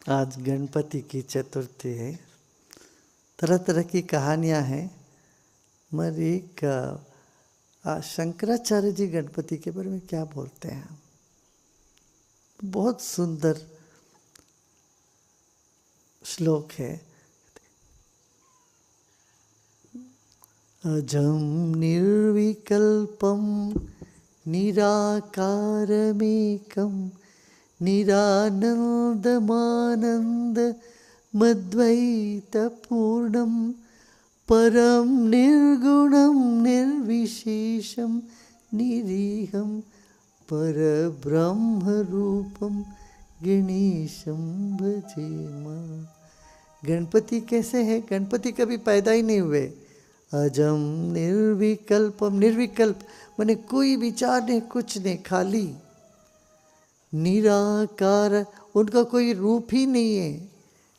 आज गणपति की चतुर्थी है। तरह तरह की कहानियाँ हैं, मगर एक शंकराचार्य जी गणपति के बारे में क्या बोलते हैं, बहुत सुंदर श्लोक है। अजं निर्विकल्पं निराकारमेकं निरानन्दमानन्दमद्वैतपूर्णं परं निर्गुणं निर्विशेषं निरीहं परब्रह्मरूपं गणेशं भजेम। गणपति कैसे है? गणपति कभी पैदा ही नहीं हुए। अजम निर्विकल्पम, निर्विकल्प माने कोई विचार नहीं, कुछ नहीं, खाली। निराकार, उनका कोई रूप ही नहीं है,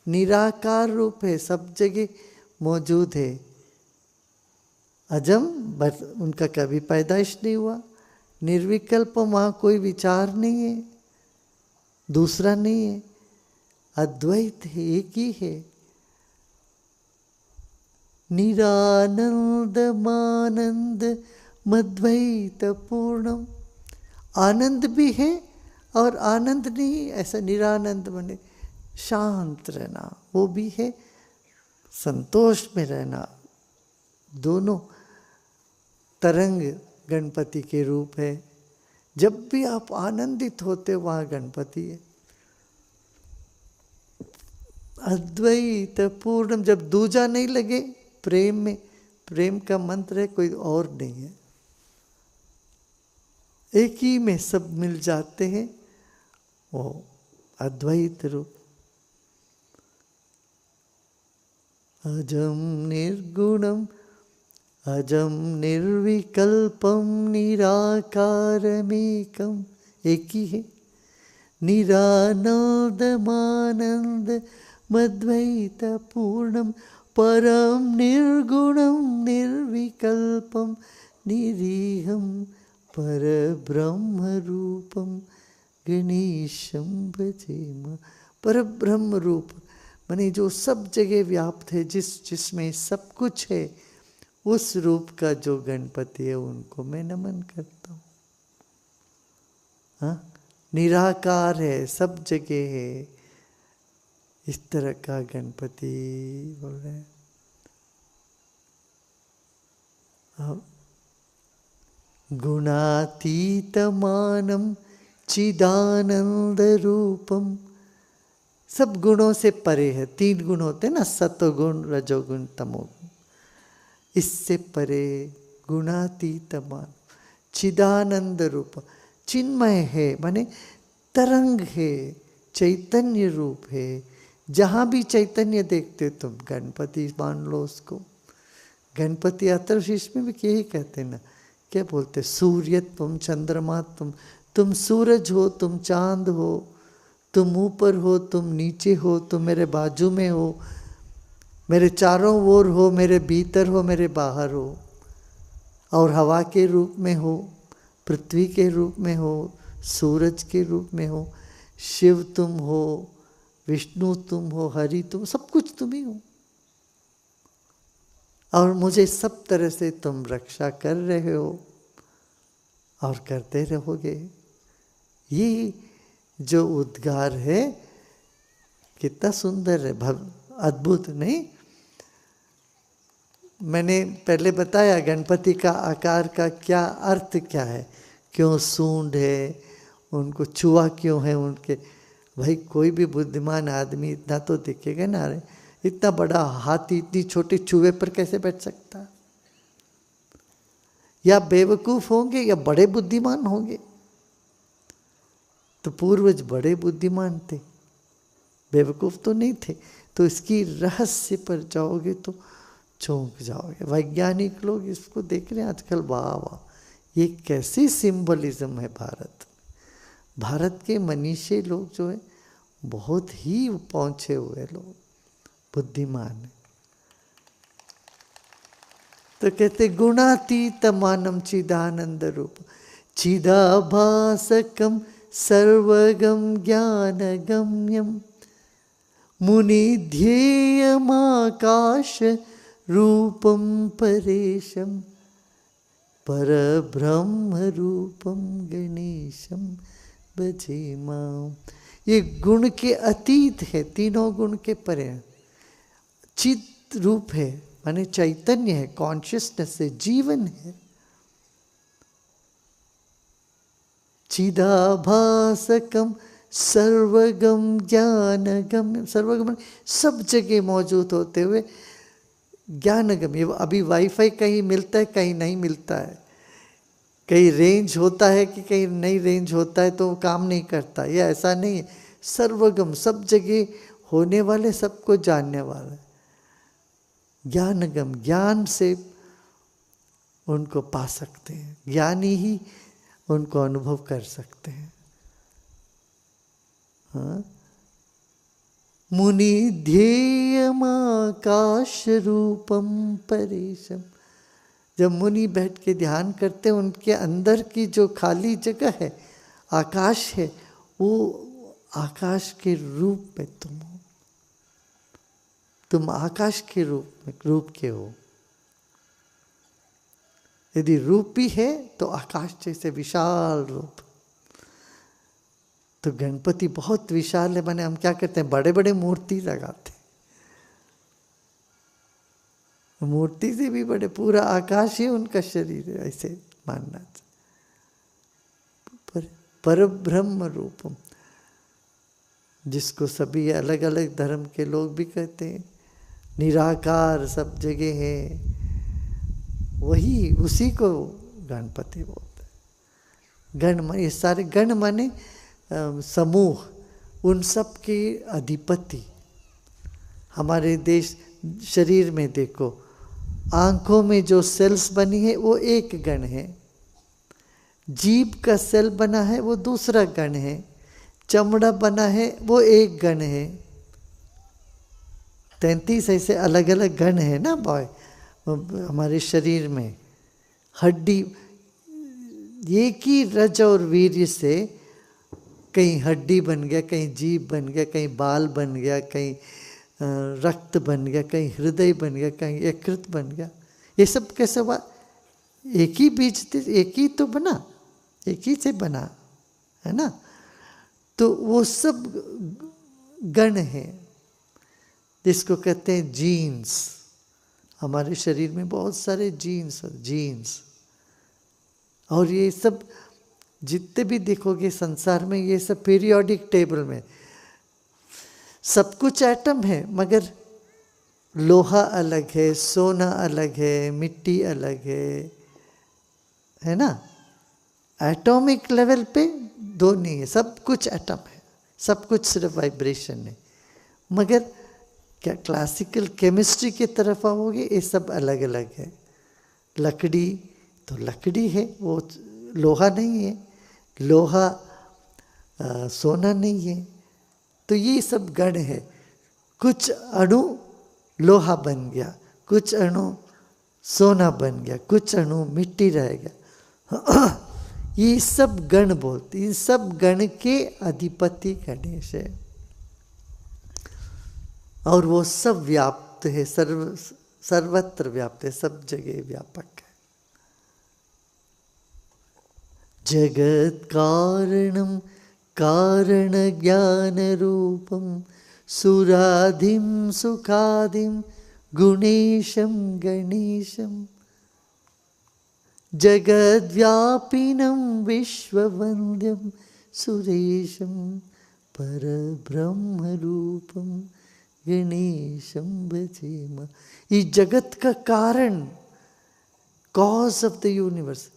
निराकार रूप है, सब जगह मौजूद है। अजम, बस उनका कभी पैदाइश नहीं हुआ। निर्विकल्प, वहाँ कोई विचार नहीं है, दूसरा नहीं है, अद्वैत है, एक ही है। निरानंदमानंद मद्वैत पूर्णम, आनंद भी है और आनंद नहीं, ऐसा निरानंद माने शांत रहना, वो भी है, संतोष में रहना। दोनों तरंग गणपति के रूप है। जब भी आप आनंदित होते वहाँ गणपति है। अद्वैत पूर्णम, जब दूजा नहीं लगे प्रेम में, प्रेम का मंत्र है, कोई और नहीं है, एक ही में सब मिल जाते हैं, वो अद्वैत रूप। अजम निर्गुणम अजम निर्विकल्पम निराकारमेकम, एक ही है। निरानंदमानंद मद्वैत पूर्णम परम निर्गुणम निर्विकल्पम निरीहम परब्रह्म रूपम गणेशं भजेम। परब्रह्म रूप माने जो सब जगह व्याप्त है, जिसमें सब कुछ है, उस रूप का जो गणपति है उनको मैं नमन करता हूँ। हाँ, निराकार है, सब जगह है, इस तरह का गणपति बोल रहे हैं। गुणातीतमानम चिदानंद रूपम, सब गुणों से परे है। 3 गुण होते हैं ना, सत्वगुण, रजोगुण, तमोगुण, इससे परे गुणातीतमान चिदानंद रूप, चिन्मय है माने तरंग है, चैतन्य रूप है। जहाँ भी चैतन्य देखते तुम, गणपति मान लो उसको। गणपति अथर्वशीर्ष में भी यही कहते ना, क्या बोलते? सूर्य तुम, चंद्रमा तुम सूरज हो, तुम चांद हो, तुम ऊपर हो, तुम नीचे हो, तुम मेरे बाजू में हो, मेरे चारों ओर हो, मेरे भीतर हो, मेरे बाहर हो, और हवा के रूप में हो, पृथ्वी के रूप में हो, सूरज के रूप में हो, शिव तुम हो, विष्णु तुम हो, हरि तुम, सब कुछ तुम ही हो। और मुझे सब तरह से तुम रक्षा कर रहे हो और करते रहोगे। ये जो उद्गार है कितना सुंदर है, अद्भुत नहीं? मैंने पहले बताया गणपति का आकार का क्या अर्थ क्या है, क्यों सूंड है, उनको चूहा क्यों है उनके। भाई कोई भी बुद्धिमान आदमी इतना तो दिखेगा ना, रे इतना बड़ा हाथी इतनी छोटे चूहे पर कैसे बैठ सकता? या बेवकूफ होंगे या बड़े बुद्धिमान होंगे। तो पूर्वज बड़े बुद्धिमान थे, बेवकूफ तो नहीं थे। तो इसकी रहस्य पर जाओगे तो चौंक जाओगे। वैज्ञानिक लोग इसको देख रहे हैं आजकल, वाह वाह, ये कैसी सिंबलिज्म है भारत। भारत के मनीषी लोग जो है बहुत ही पहुंचे हुए लोग, बुद्धिमान है। तो कहते गुणातीत मानम चिदानंद रूप चिदाभासकम सर्वगम ज्ञान गम्यम मुनि ध्येयमाकाश रूपम परेशम परब्रह्म रूपम गणेशम भजे मां। ये गुण के अतीत है, तीनों गुण के परे हैं। चित रूप है माने चैतन्य है, कॉन्शियसनेस है, जीवन है। चिदाभासकम सर्वगम ज्ञानगम, सर्वगम सब जगह मौजूद होते हुए ज्ञानगम। ये अभी वाईफाई कहीं मिलता है कहीं नहीं मिलता है, कहीं रेंज होता है कि कहीं नहीं रेंज होता है तो काम नहीं करता, ये ऐसा नहीं है। सर्वगम सब जगह होने वाले, सबको जानने वाला। ज्ञानगम ज्ञान से उनको पा सकते हैं, ज्ञानी ही उनको अनुभव कर सकते हैं। हाँ? मुनि ध्येयमाकाश रूपम परेशम। जब मुनि बैठ के ध्यान करते हैं, उनके अंदर की जो खाली जगह है, आकाश है, वो आकाश के रूप में तुम आकाश के रूप के हो। यदि रूप भी है तो आकाश जैसे विशाल रूप। तो गणपति बहुत विशाल है, माने हम क्या करते हैं, बड़े बड़े मूर्ति लगाते हैं। मूर्ति से भी बड़े, पूरा आकाश ही उनका शरीर है, ऐसे मानना चाहिए। परब्रह्म रूपम, जिसको सभी अलग अलग धर्म के लोग भी कहते हैं, निराकार सब जगह है, वही उसी को गणपति बोलते हैं। गण, ये सारे गण माने समूह, उन सब के अधिपति। हमारे देश शरीर में देखो, आंखों में जो सेल्स बनी है वो एक गण है, जीभ का सेल बना है वो दूसरा गण है, चमड़ा बना है वो एक गण है। 33 ऐसे अलग अलग गण है ना बॉय हमारे शरीर में। हड्डी, एक ही रज और वीर्य से कहीं हड्डी बन गया, कहीं जीभ बन गया, कहीं बाल बन गया, कहीं रक्त बन गया, कहीं हृदय बन गया, कहीं यकृत बन गया। ये सब कैसे हुआ? एक ही बीज थे, एक ही तो बना, एक ही से बना है ना। तो वो सब गण है, जिसको कहते हैं जीन्स। हमारे शरीर में बहुत सारे जीन्स, और ये सब जितने भी देखोगे संसार में, ये सब पीरियोडिक टेबल में सब कुछ एटम है, मगर लोहा अलग है, सोना अलग है, मिट्टी अलग है ना। एटॉमिक लेवल पे दो नहीं है, सब कुछ एटम है, सब कुछ सिर्फ वाइब्रेशन है। मगर क्या क्लासिकल केमिस्ट्री की तरफ आओगे, ये सब अलग अलग है। लकड़ी तो लकड़ी है, वो लोहा नहीं है, लोहा सोना नहीं है। तो ये सब गण है। कुछ अणु लोहा बन गया, कुछ अणु सोना बन गया, कुछ अणु मिट्टी रह गया। ये सब गण बोलते, इन सब गण के अधिपति गणेश है, और वो सब व्याप्त है, सर्वत्र व्याप्त है, सब जगह व्यापक है। जगत कारणम कारण ज्ञान रूपम सुराधिम सुखादिम गुणेशम गणेशम जगद्व्यापिनं विश्ववन्द्यं सुरेशं परब्रह्मरूपं गणेशं भजेम। इस जगत का कारण, कॉज ऑफ द यूनिवर्स।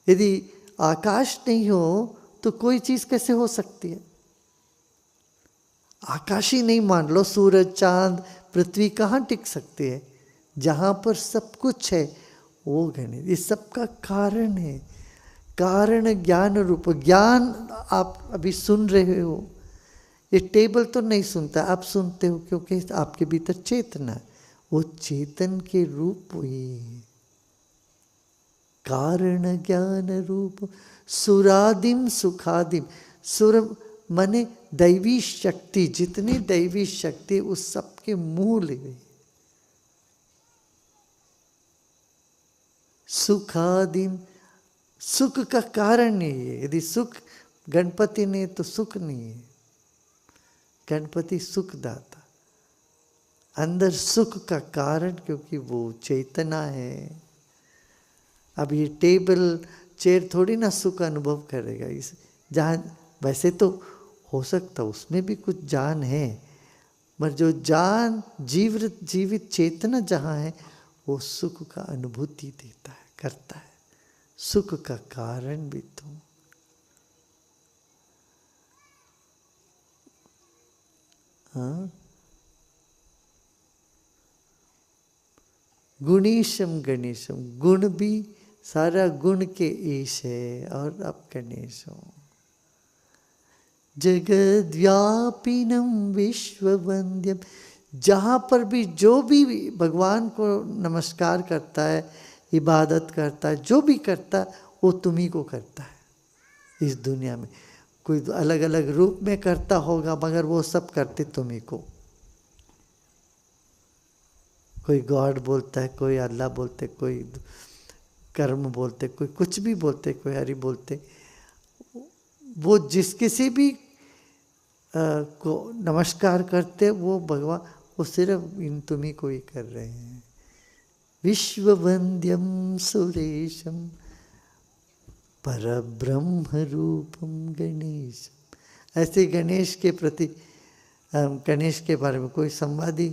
यदि आकाश नहीं हो तो कोई चीज कैसे हो सकती है? आकाश ही नहीं मान लो, सूरज चांद पृथ्वी कहाँ टिक सकती है? जहाँ पर सब कुछ है वो गणित, ये सबका कारण है। कारण ज्ञान रूप, ज्ञान आप अभी सुन रहे हो, ये टेबल तो नहीं सुनता, आप सुनते हो क्योंकि आपके भीतर चेतना, वो चेतन के रूप हुई। कारण ज्ञान रूप सुरादिम सुखादिम, सुर माने दैवी शक्ति, जितनी दैवी शक्ति उस सब के मूल है। सुखादीन, सुख का कारण नहीं है। यदि सुख गणपति नहीं तो सुख नहीं है। गणपति सुखदाता, अंदर सुख का कारण, क्योंकि वो चेतना है। अब ये टेबल चेयर थोड़ी ना सुख अनुभव करेगा। इस जहाँ वैसे तो हो सकता उसमें भी कुछ जान है, मगर जो जान जीवित चेतना जहाँ है वो सुख का अनुभूति देता है, करता है। सुख का कारण भी तुम। हाँ, गुणीशम गणेशम, गुण भी सारा गुण के ईश है। और अब गणेश हो, जगद्व्यापिनम विश्ववंद्यम, जहाँ पर भी जो भी भगवान को नमस्कार करता है, इबादत करता है, जो भी करता है वो तुम्ही को करता है। इस दुनिया में कोई अलग अलग रूप में करता होगा, मगर वो सब करते तुम्ही को। कोई गॉड बोलता है, कोई अल्लाह बोलते, कोई कर्म बोलते, कोई कुछ भी बोलते, कोई हरि बोलते। वो जिस किसी भी को नमस्कार करते वो भगवान, वो सिर्फ इन तुम्ही को ही कर रहे हैं। विश्ववंद्यम सुरेशम परब्रह्म रूपम गणेश। ऐसे गणेश के प्रति, गणेश के बारे में कोई संवादी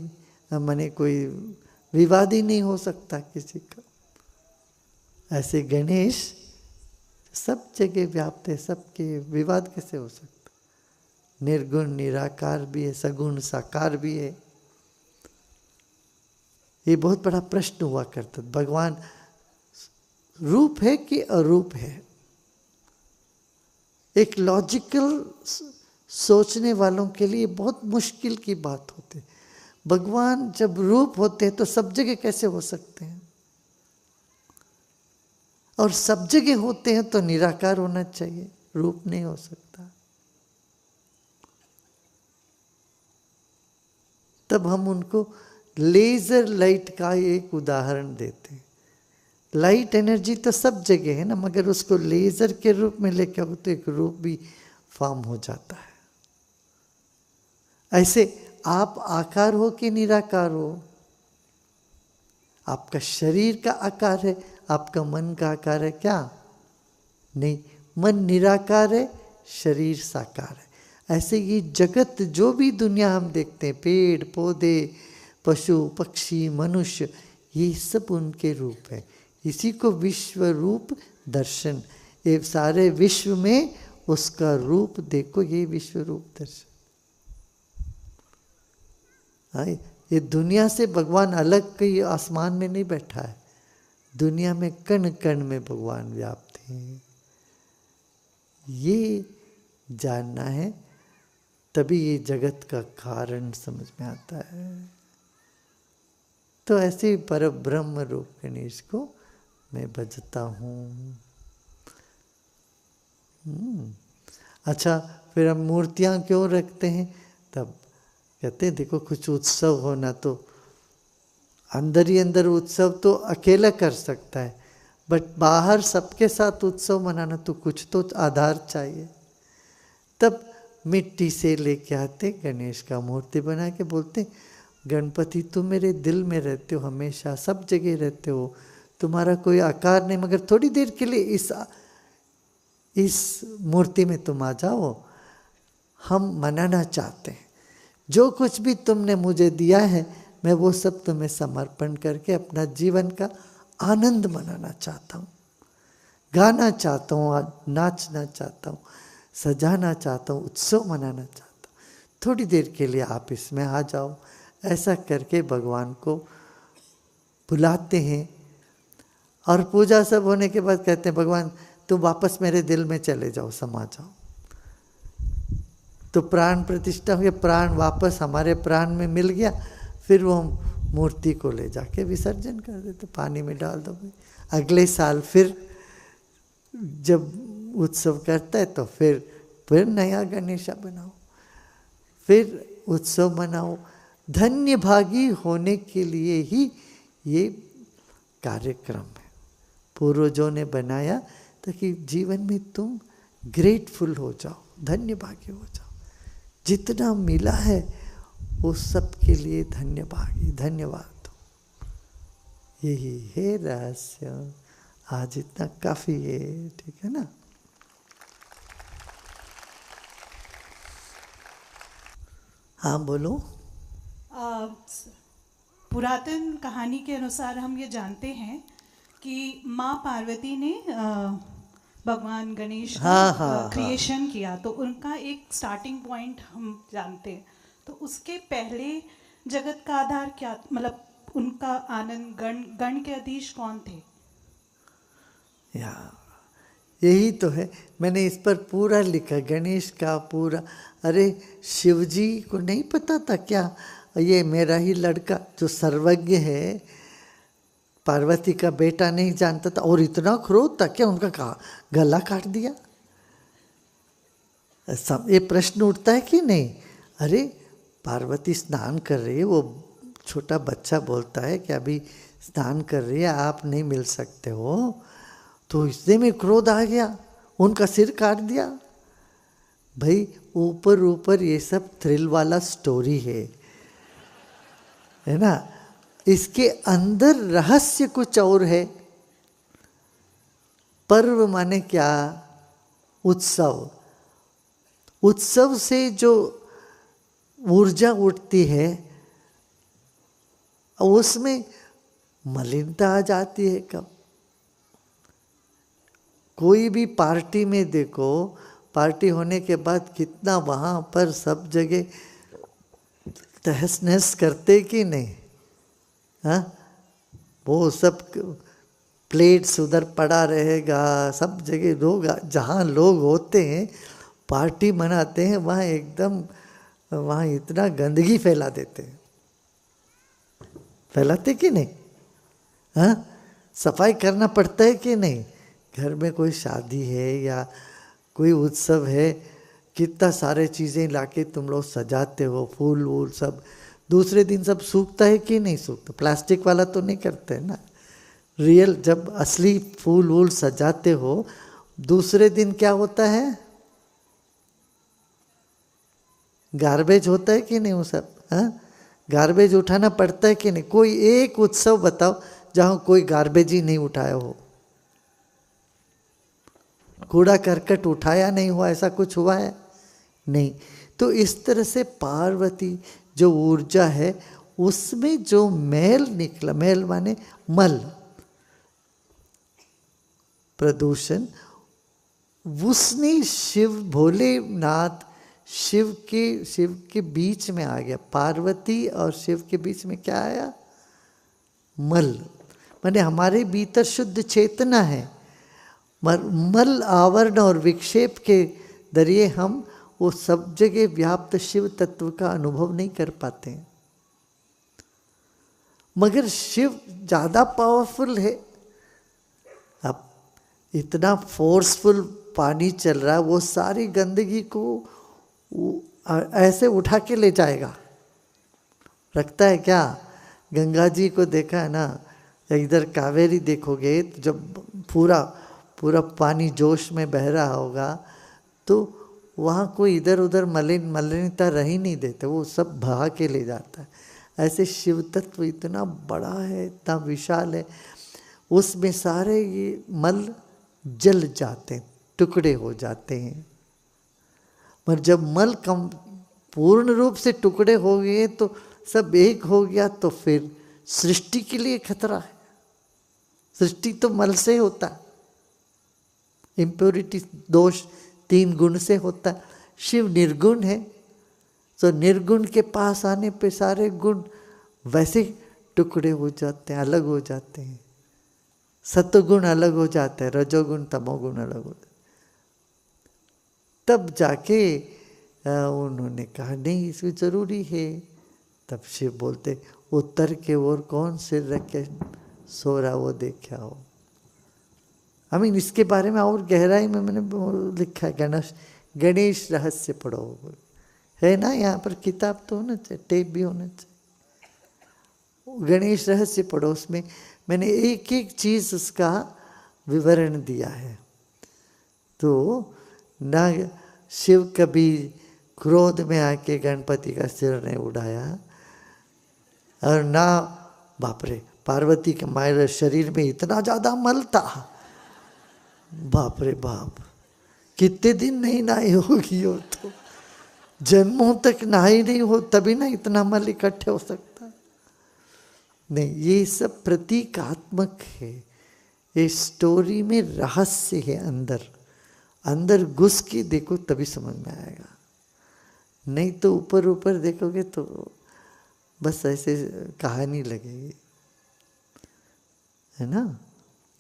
माने कोई विवाद ही नहीं हो सकता किसी का। ऐसे गणेश सब जगह व्याप्त है, सबके विवाद कैसे हो सकता? निर्गुण निराकार भी है, सगुण साकार भी है। ये बहुत बड़ा प्रश्न हुआ करता, भगवान रूप है कि अरूप है? एक लॉजिकल सोचने वालों के लिए बहुत मुश्किल की बात होती है। भगवान जब रूप होते हैं तो सब जगह कैसे हो सकते हैं? और सब जगह होते हैं तो निराकार होना चाहिए, रूप नहीं हो सकता। तब हम उनको लेजर लाइट का एक उदाहरण देते हैं। लाइट एनर्जी तो सब जगह है ना, मगर उसको लेजर के रूप में लेके आओ तो एक रूप भी फॉर्म हो जाता है। ऐसे आप आकार हो कि निराकार हो? आपका शरीर का आकार है, आपका मन का आकार है क्या? नहीं, मन निराकार है, शरीर साकार है। ऐसे ये जगत जो भी दुनिया हम देखते हैं, पेड़ पौधे पशु पक्षी मनुष्य, ये सब उनके रूप है। इसी को विश्व रूप दर्शन, ये सारे विश्व में उसका रूप देखो, ये विश्व रूप दर्शन। ये दुनिया से भगवान अलग कहीं आसमान में नहीं बैठा है, दुनिया में कण कण में भगवान व्याप्त है। ये जानना है, तभी ये जगत का कारण समझ में आता है। तो ऐसे पर ब्रह्म रूप गणेश को मैं भजता हूँ। अच्छा, फिर हम मूर्तियाँ क्यों रखते हैं? तब कहते हैं देखो कुछ उत्सव होना तो अंदर ही अंदर उत्सव तो अकेला कर सकता है, बट बाहर सबके साथ उत्सव मनाना तो कुछ तो आधार चाहिए। तब मिट्टी से लेके आते गणेश का मूर्ति बना के बोलते गणपति तुम मेरे दिल में रहते हो, हमेशा सब जगह रहते हो, तुम्हारा कोई आकार नहीं, मगर थोड़ी देर के लिए इस मूर्ति में तुम आ जाओ। हम मनाना चाहते हैं, जो कुछ भी तुमने मुझे दिया है मैं वो सब तुम्हें समर्पण करके अपना जीवन का आनंद मनाना चाहता हूँ, गाना चाहता हूँ, नाचना चाहता हूँ, सजाना चाहता हूँ, उत्सव मनाना चाहता हूँ। थोड़ी देर के लिए आप इसमें आ जाओ। ऐसा करके भगवान को बुलाते हैं और पूजा सब होने के बाद कहते हैं भगवान तुम वापस मेरे दिल में चले जाओ, समा जाओ। तो प्राण प्रतिष्ठा हुई, प्राण वापस हमारे प्राण में मिल गया। फिर वो मूर्ति को ले जाके विसर्जन कर देते, पानी में डाल दो। अगले साल फिर जब उत्सव करता है तो फिर फिर नया गणेशा बनाओ, फिर उत्सव मनाओ। धन्य भागी होने के लिए ही ये कार्यक्रम है, पूर्वजों ने बनाया ताकि जीवन में तुम ग्रेटफुल हो जाओ, धन्य भागी हो जाओ। जितना मिला है वो सब के लिए धन्य भागी, धन्यवाद दो। यही है रहस्य। आज इतना काफी है, ठीक है ना। हाँ बोलो। पुरातन कहानी के अनुसार हम ये जानते हैं कि माँ पार्वती ने भगवान गणेश का क्रिएशन किया, तो उनका एक स्टार्टिंग पॉइंट हम जानते हैं। तो उसके पहले जगत का आधार क्या, मतलब उनका आनंद गण के अधीश कौन थे? यही तो है, मैंने इस पर पूरा लिखा, गणेश का पूरा। अरे शिवजी को नहीं पता था क्या, ये मेरा ही लड़का जो सर्वज्ञ है, पार्वती का बेटा नहीं जानता था, और इतना क्रोध था क्या उनका गला काट दिया। ये प्रश्न उठता है कि नहीं। अरे पार्वती स्नान कर रही है, वो छोटा बच्चा बोलता है कि अभी स्नान कर रही है, आप नहीं मिल सकते हो, तो इससे में क्रोध आ गया, उनका सिर काट दिया। भाई ऊपर ऊपर ये सब थ्रिल वाला स्टोरी है ना, इसके अंदर रहस्य कुछ और है। पर्व माने क्या, उत्सव। उत्सव से जो ऊर्जा उठती है उसमें मलिनता आ जाती है। कब कोई भी पार्टी में देखो, पार्टी होने के बाद कितना वहाँ पर सब जगह तहस नहस करते कि नहीं। हाँ, वो सब प्लेट्स उधर पड़ा रहेगा, सब जगह लोग, जहाँ लोग होते हैं पार्टी मनाते हैं, वहाँ एकदम, वहाँ इतना गंदगी फैला देते हैं, फैलाते कि नहीं। हाँ, सफाई करना पड़ता है कि नहीं। घर में कोई शादी है या कोई उत्सव है, कितना सारे चीज़ें लाके तुम लोग सजाते हो, फूल वूल सब, दूसरे दिन सब सूखता है कि नहीं सूखता। प्लास्टिक वाला तो नहीं करते है ना, रियल जब असली फूल वूल सजाते हो, दूसरे दिन क्या होता है, गार्बेज होता है कि नहीं वो सब। हाँ, गार्बेज उठाना पड़ता है कि नहीं। कोई एक उत्सव बताओ जहाँ कोई गार्बेज ही नहीं उठाया हो, कूड़ा करकट उठाया नहीं हुआ, ऐसा कुछ हुआ है नहीं। तो इस तरह से पार्वती जो ऊर्जा है, उसमें जो मैल निकला, मैल माने मल, प्रदूषण, उसने शिव भोलेनाथ शिव के बीच में आ गया। पार्वती और शिव के बीच में क्या आया, मल। माने हमारे भीतर शुद्ध चेतना है, मल आवरण और विक्षेप के जरिए हम वो सब जगह व्याप्त शिव तत्व का अनुभव नहीं कर पाते हैं। मगर शिव ज़्यादा पावरफुल है। अब इतना फोर्सफुल पानी चल रहा है, वो सारी गंदगी को ऐसे उठा के ले जाएगा, रखता है क्या। गंगा जी को देखा है ना, इधर कावेरी देखोगे तो जब पूरा पानी जोश में बह रहा होगा, तो वहाँ कोई इधर उधर मलिनता रह ही नहीं देते, वो सब बहा के ले जाता है। ऐसे शिव तत्व इतना बड़ा है, इतना विशाल है, उसमें सारे ये मल जल जाते हैं, टुकड़े हो जाते हैं। पर जब मल कम पूर्ण रूप से टुकड़े हो गए तो सब एक हो गया, तो फिर सृष्टि के लिए खतरा है। सृष्टि तो मल से होता है, इम्प्योरिटी दोष 3 गुण से होता है। शिव निर्गुण है, तो निर्गुण के पास आने पे सारे गुण वैसे टुकड़े हो जाते हैं, अलग हो जाते हैं। सत्वगुण अलग हो जाता है, रजोगुण तमोगुण अलग हो जाता है। तब जाके उन्होंने कहा नहीं, इसमें जरूरी है। तब शिव बोलते, उत्तर के ओर कौन सिर रख के सो रहा वो देखा हो। इसके बारे में और गहराई में मैंने लिखा है। गणेश गणेश रहस्य पढ़ो, है ना यहाँ पर किताब तो होना चाहिए, टेप भी होना चाहिए। गणेश रहस्य पढ़ो, उसमें मैंने एक एक चीज उसका विवरण दिया है। तो ना शिव कभी क्रोध में आके गणपति का सिर नहीं उड़ाया, और ना बाप रे पार्वती के मारे शरीर में इतना ज्यादा मल था, बाप रे बाप, कितने दिन नहीं नहाई होगी वो, तो जन्मों तक नहाई नहीं हो तभी ना इतना मल इकट्ठे हो सकता। नहीं, ये सब प्रतीकात्मक है, ये स्टोरी में रहस्य है, अंदर अंदर घुस के देखो तभी समझ में आएगा, नहीं तो ऊपर ऊपर देखोगे तो बस ऐसे कहानी लगेगी, है ना।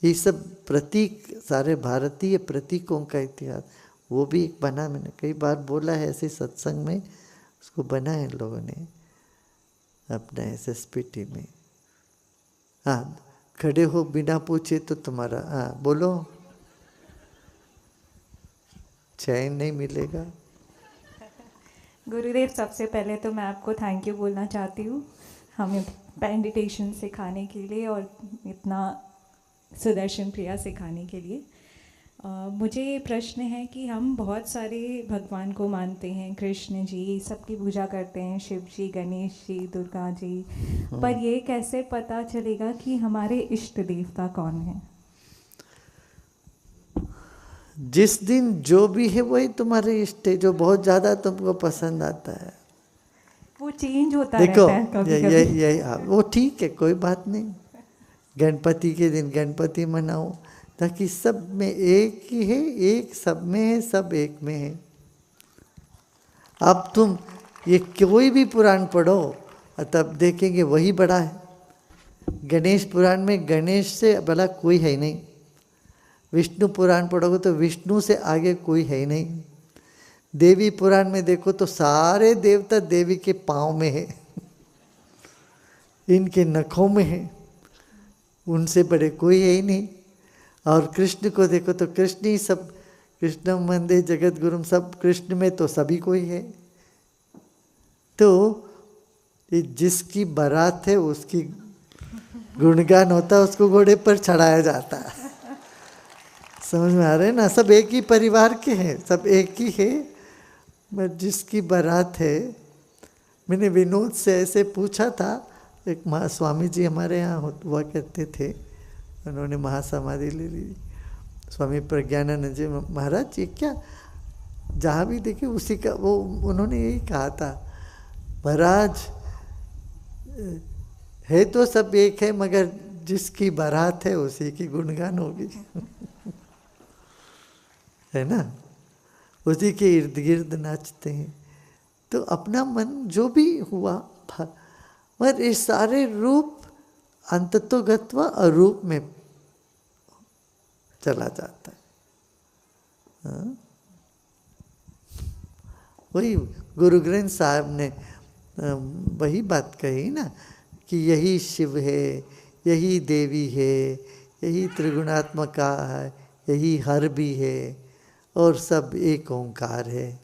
ये सब प्रतीक, सारे भारतीय प्रतीकों का इतिहास, वो भी एक बना, मैंने कई बार बोला है ऐसे सत्संग में, उसको बना है लोगों ने अपना SSPT में। हाँ, खड़े हो बिना पूछे तो तुम्हारा, हाँ बोलो, चैन नहीं मिलेगा। गुरुदेव, सबसे पहले तो मैं आपको थैंक यू बोलना चाहती हूँ हमें मेडिटेशन सिखाने के लिए और इतना सुदर्शन क्रिया सिखाने के लिए। मुझे ये प्रश्न है कि हम बहुत सारे भगवान को मानते हैं, कृष्ण जी सबकी पूजा करते हैं, शिव जी, गणेश जी, दुर्गा जी, पर ये कैसे पता चलेगा कि हमारे इष्ट देवता कौन है? जिस दिन जो भी है वही तुम्हारे इष्ट है, जो बहुत ज़्यादा तुमको पसंद आता है वो चेंज होता देखो, रहता है कभी-कभी। ये वो ठीक है, कोई बात नहीं। गणपति के दिन गणपति मनाओ, ताकि सब में एक ही है, एक सब में है, सब एक में है। अब तुम ये कोई भी पुराण पढ़ो तब देखेंगे वही बड़ा है। गणेश पुराण में गणेश से बड़ा कोई है ही नहीं, विष्णु पुराण पढ़ोगे तो विष्णु से आगे कोई है ही नहीं, देवी पुराण में देखो तो सारे देवता देवी के पाँव में है, इनके नखों में है, उनसे बड़े कोई है ही नहीं। और कृष्ण को देखो तो कृष्ण ही सब, कृष्ण वंदे जगत गुरुम, सब कृष्ण में तो सभी कोई है। तो ये जिसकी बारात है उसकी गुणगान होता है, उसको घोड़े पर चढ़ाया जाता है। समझ में आ रहे हैं ना, सब एक ही परिवार के हैं, सब एक ही है, बट जिसकी बारात है। मैंने विनोद से ऐसे पूछा था, एक स्वामी जी हमारे यहाँ हुआ करते थे, उन्होंने महासमाधि ले ली, स्वामी प्रज्ञानानंद जी महाराज, ये क्या जहाँ भी देखे उसी का वो, उन्होंने यही कहा था, महाराज है तो सब एक है, मगर जिसकी बारात है उसी की गुणगान होगी। है ना, उसी के इर्द गिर्द नाचते हैं। तो अपना मन जो भी हुआ, पर ये सारे रूप अंततोगत्वा अरूप में चला जाता है। हाँ? वही गुरु ग्रंथ साहब ने वही बात कही ना, कि यही शिव है, यही देवी है, यही त्रिगुणात्मका है, यही हर भी है, और सब एक ओंकार है।